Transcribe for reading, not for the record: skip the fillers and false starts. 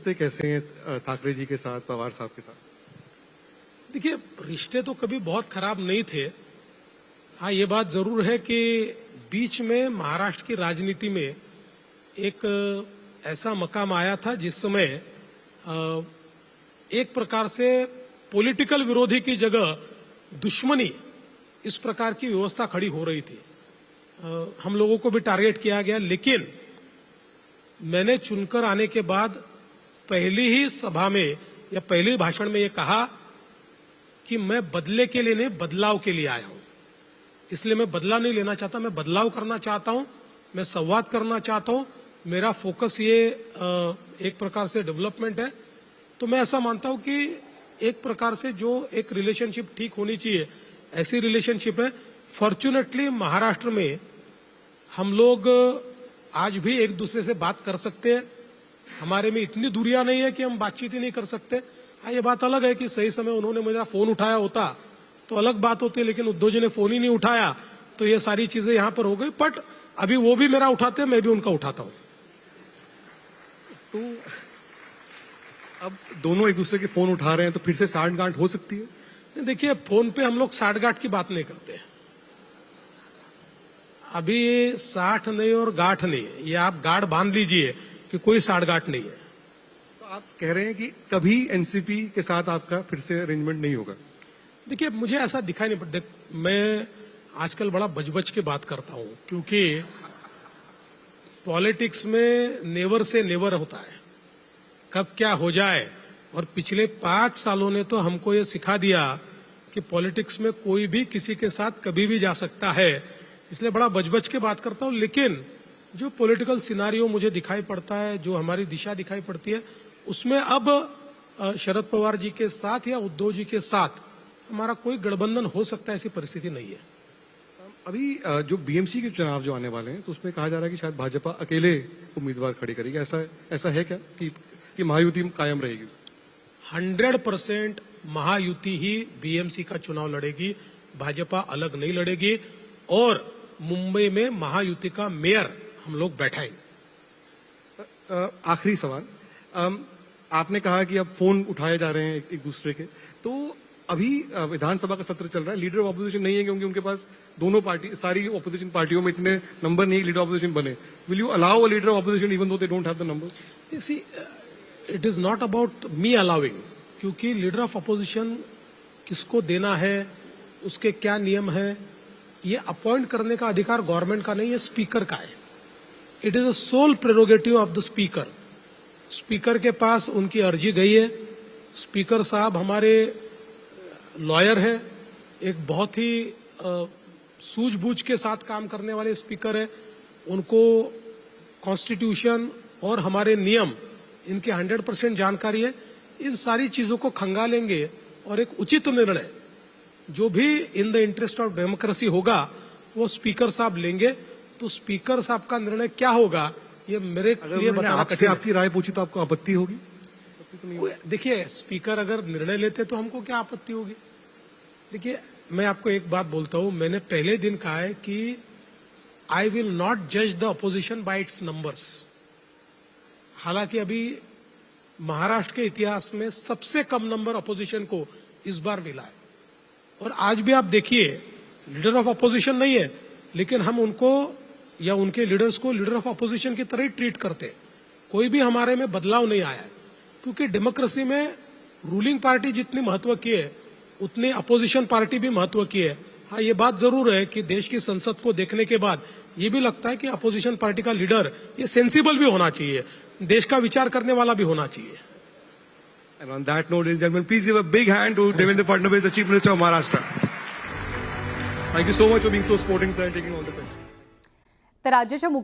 रिश्ते कैसे हैं ठाकरे जी के साथ, पवार साहब के साथ? देखिए, रिश्ते तो कभी बहुत खराब नहीं थे। हाँ, ये बात जरूर है कि बीच में महाराष्ट्र की राजनीति में एक ऐसा मकाम आया था जिस समय एक प्रकार से पॉलिटिकल विरोधी की जगह दुश्मनी, इस प्रकार की व्यवस्था खड़ी हो रही थी। हम लोगों को भी टारगेट किया गया, लेकिन मैंने चुनकर आने के बाद पहली ही सभा में या पहले ही भाषण में ये कहा कि मैं बदले के लिए नहीं, बदलाव के लिए आया हूं। इसलिए मैं बदला नहीं लेना चाहता, मैं बदलाव करना चाहता हूं, मैं संवाद करना चाहता हूं। मेरा फोकस ये एक प्रकार से डेवलपमेंट है। तो मैं ऐसा मानता हूं कि एक प्रकार से जो एक रिलेशनशिप ठीक होनी चाहिए, ऐसी रिलेशनशिप है। फॉर्चुनेटली महाराष्ट्र में हम लोग आज भी एक दूसरे से बात कर सकते हैं। हमारे में इतनी दूरियां नहीं है कि हम बातचीत ही नहीं कर सकते। हाँ, ये बात अलग है कि सही समय उन्होंने मेरा फोन उठाया होता तो अलग बात होती, लेकिन उद्धव जी ने फोन ही नहीं उठाया, तो ये सारी चीजें यहां पर हो गई। बट अभी वो भी मेरा उठाते हैं, मैं भी उनका उठाता हूं। तो अब दोनों एक दूसरे के फोन उठा रहे हैं, तो फिर से साठगांठ हो सकती है? देखिए, फोन पे हम लोग साठगांठ की बात नहीं करते हैं। अभी साठ नहीं और गांठ नहीं, ये आप गांठ बांध लीजिए कि कोई साठगांठ नहीं है। तो आप कह रहे हैं कि कभी एनसीपी के साथ आपका फिर से अरेंजमेंट नहीं होगा? देखिए, मुझे ऐसा दिखाई नहीं पड़ता। मैं आजकल बड़ा बच के बात करता हूं, क्योंकि पॉलिटिक्स में नेवर से नेवर होता है, कब क्या हो जाए। और पिछले 5 सालों ने तो हमको ये सिखा दिया कि पॉलिटिक्स में कोई भी किसी के साथ कभी भी जा सकता है। इसलिए बड़ा बच के बात करता हूं। लेकिन जो पॉलिटिकल सिनारियो मुझे दिखाई पड़ता है, जो हमारी दिशा दिखाई पड़ती है, उसमें अब शरद पवार जी के साथ या उद्धव जी के साथ हमारा कोई गठबंधन हो सकता है, ऐसी परिस्थिति नहीं है। अभी जो बीएमसी के चुनाव जो आने वाले हैं, तो उसमें कहा जा रहा है कि शायद भाजपा अकेले उम्मीदवार खड़े करेगी। ऐसा है क्या कि महायुति कायम रहेगी? 100% महायुति ही बीएमसी का चुनाव लड़ेगी, भाजपा अलग नहीं लड़ेगी। और मुंबई में महायुति का मेयर हम लोग बैठाएंगे। आखिरी सवाल, आपने कहा कि अब फोन उठाए जा रहे हैं एक दूसरे के, तो अभी विधानसभा का सत्र चल रहा है, लीडर ऑफ ऑपोजिशन नहीं है, क्योंकि उनके पास दोनों पार्टी, सारी ऑपोजिशन पार्टियों में इतने नंबर नहीं, लीडर ऑफ ऑपोजिशन बने। Will you allow a leader of opposition even though they don't have the numbers? See, it is not about me allowing, क्योंकि लीडर ऑफ अपोजिशन किसको देना है, उसके क्या नियम है, ये अपॉइंट करने का अधिकार गवर्नमेंट का नहीं है, स्पीकर का है। It is a sole prerogative of the speaker. Speaker के पास उनकी अर्जी गई है। स्पीकर साहब हमारे लॉयर है, एक बहुत ही सूझबूझ के साथ काम करने वाले स्पीकर है। उनको कॉन्स्टिट्यूशन और हमारे नियम, इनके 100% जानकारी है। इन सारी चीजों को खंगालेंगे और एक उचित निर्णय जो भी in the interest of democracy होगा वो स्पीकर साहब लेंगे। तो स्पीकर साहब का निर्णय क्या होगा, ये मेरे लिए बताना कठिन है। आपकी राय पूछी तो आपको आपत्ति होगी? देखिए, स्पीकर अगर निर्णय लेते तो हमको क्या आपत्ति होगी? देखिए, मैं आपको एक बात बोलता हूं, मैंने पहले दिन कहा है कि आई विल नॉट जज the opposition bye it's numbers. हालांकि अभी महाराष्ट्र के इतिहास में सबसे कम नंबर अपोजिशन को इस बार मिला है। और आज भी आप देखिए, लीडर ऑफ अपोजिशन नहीं है, लेकिन हम उनको या उनके लीडर्स को लीडर ऑफ अपोजिशन की तरह ही ट्रीट करते हैं। कोई भी हमारे में बदलाव नहीं आया है, क्योंकि डेमोक्रेसी में रूलिंग पार्टी जितनी महत्व की है, उतनी अपोजिशन पार्टी भी महत्व की है। हाँ, ये बात जरूर है कि देश की संसद को देखने के बाद ये भी लगता है कि अपोजिशन पार्टी का लीडर ये सेंसिबल भी होना चाहिए, देश का विचार करने वाला भी होना चाहिए। And on that note, ladies and gentlemen, please give a big hand to Devendra Fadnavis, the Chief Minister of Maharashtra. Thank you so much for being so sporting, sir, and taking all the questions. तर राज्याच्या